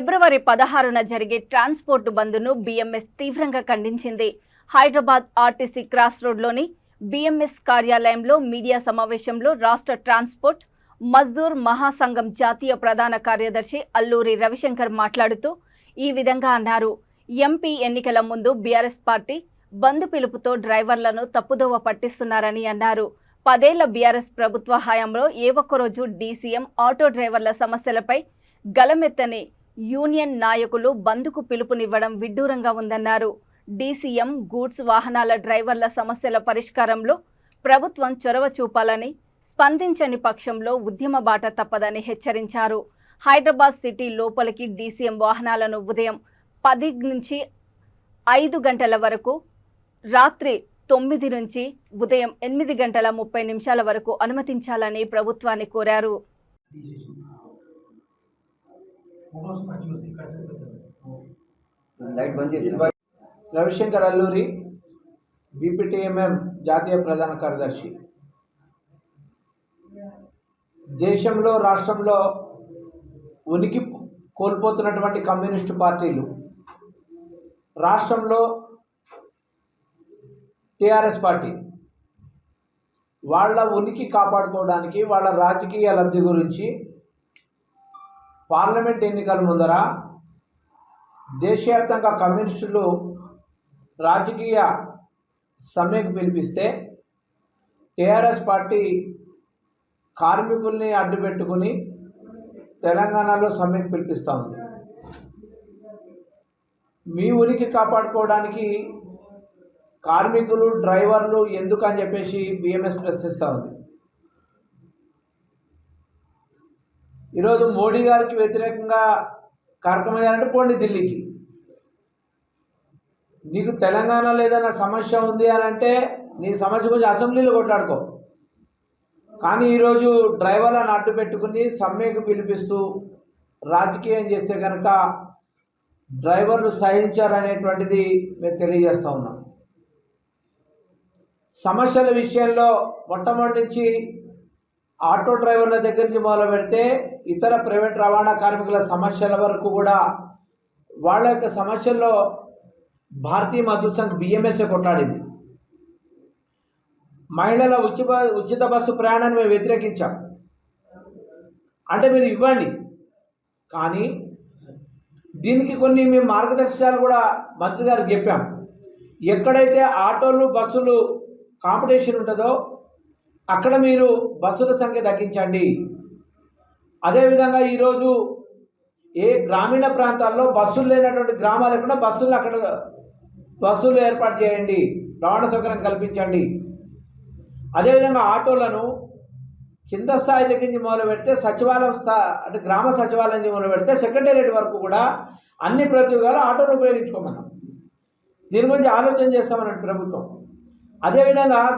ఫిబ్రవరి 16న జరిగే transport బంద్ను BMS తీవ్రంగా ఖండించింది. హైదరాబాద్ ఆర్టీసీ క్రాస్ రోడ్లోని బీఎంఎస్ కార్యాలయంలో మీడియా సమావేశంలో రాష్ట్ర ట్రాన్స్పోర్ట్ మజ్దూర్ మహాసంఘం జాతీయ ప్రధాన కార్యదర్శి అల్లూరి రవిశంకర్ మాట్లాడుతూ ఈ విధంగా అన్నారు. ఎంపీ ఎన్నికల ముందు బీఆర్ఎస్ పార్టీ బంద్ పిలుపుతో డ్రైవర్లను తప్పుదోవ పట్టిస్తున్నారని అన్నారు. 10 ఏళ్ల బీఆర్ఎస్ ప్రభుత్వ హయాంలో ఏ ఒక్కరోజు డీసీఎం ఆటో డ్రైవర్ల సమస్యలపై గలమెత్తని యూనియన్ నాయకులు బంద్కు పిలుపునివ్వడం విడ్డూరంగా ఉందన్నారు. డీసీఎం గూడ్స్ వాహనాల డ్రైవర్ల సమస్యల పరిష్కారంలో ప్రభుత్వం చొరవ చూపాలని, స్పందించని పక్షంలో ఉద్యమ బాట తప్పదని హెచ్చరించారు. హైదరాబాద్ సిటీ లోపలికి డీసీఎం వాహనాలను ఉదయం 10 నుంచి 5 గంటల వరకు, రాత్రి 9 నుంచి ఉదయం 8 గంటల 30 నిమిషాల వరకు అనుమతించాలని ప్రభుత్వాన్ని కోరారు. రవిశంకర్ అల్లూరి, బీపీటీఎంఎం జాతీయ ప్రధాన కార్యదర్శి. దేశంలో రాష్ట్రంలో ఉనికి కోల్పోతున్నటువంటి కమ్యూనిస్టు పార్టీలు, రాష్ట్రంలో టీఆర్ఎస్ పార్టీ వాళ్ళ ఉనికి కాపాడుకోవడానికి, వాళ్ళ రాజకీయ లబ్ధి గురించి పార్లమెంట్ ఎన్నికల ముందర దేశవ్యాప్తంగా కమ్యూనిస్టులు రాజకీయ సమ్మెకు పిలిపిస్తే టీఆర్ఎస్ పార్టీ కార్మికుల్ని అడ్డుపెట్టుకుని తెలంగాణలో సమ్మెకు పిలిపిస్తూ ఉంది. మీ ఉనికి కాపాడుకోవడానికి కార్మికులు, డ్రైవర్లు ఎందుకు అని చెప్పేసి బీఎంఎస్ ప్రశ్నిస్తూ ఉంది. ఈరోజు మోడీ గారికి వ్యతిరేకంగా కార్యక్రమం చేయాలంటే పోండి ఢిల్లీకి. నీకు తెలంగాణలో ఏదైనా సమస్య ఉంది అని అంటే నీ సమస్య గురించి అసెంబ్లీలో కొట్లాడుకో. కానీ ఈరోజు డ్రైవర్లను అడ్డు పెట్టుకుని సమ్మెకు పిలిపిస్తూ రాజకీయం చేస్తే కనుక డ్రైవర్లు సహించారనేటువంటిది మేము తెలియజేస్తూ ఉన్నాం. సమస్యల విషయంలో మొట్టమొదటి నుంచి ఆటో డ్రైవర్ల దగ్గర నుంచి మొదలు పెడితే ఇతర ప్రైవేట్ రవాణా కార్మికుల సమస్యల వరకు కూడా వాళ్ళ యొక్క సమస్యల్లో భారతీయ మజ్దూర్ సంఘ్ బీఎంఎస్ఏ కొట్లాడింది. మహిళల ఉచిత బస్సు ప్రయాణాన్ని మేము వ్యతిరేకించాం. అంటే మీరు ఇవ్వండి, కానీ దీనికి కొన్ని మేము మార్గదర్శకాలు కూడా మంత్రి గారికి చెప్పాం. ఎక్కడైతే ఆటోలు బస్సులు కాంపిటీషన్ ఉంటుందో అక్కడ మీరు బస్సుల సంఖ్య తగ్గించండి. అదేవిధంగా ఈరోజు ఏ గ్రామీణ ప్రాంతాల్లో బస్సులు లేనటువంటి గ్రామాలు ఎక్కడ బస్సులు అక్కడ బస్సులు ఏర్పాటు చేయండి, రవాణా సౌకర్యం కల్పించండి. అదేవిధంగా ఆటోలను కింద స్థాయి దగ్గర నుంచి మొదలు పెడితే సచివాలయం అంటే గ్రామ సచివాలయం నుంచి మొదలు పెడితే సెక్రటేరియట్ వరకు కూడా అన్ని ప్రతిగా ఆటోలు ఉపయోగించుకోమన్నాం. దీని గురించి ఆలోచన చేస్తామన్నట్టు ప్రభుత్వం. అదేవిధంగా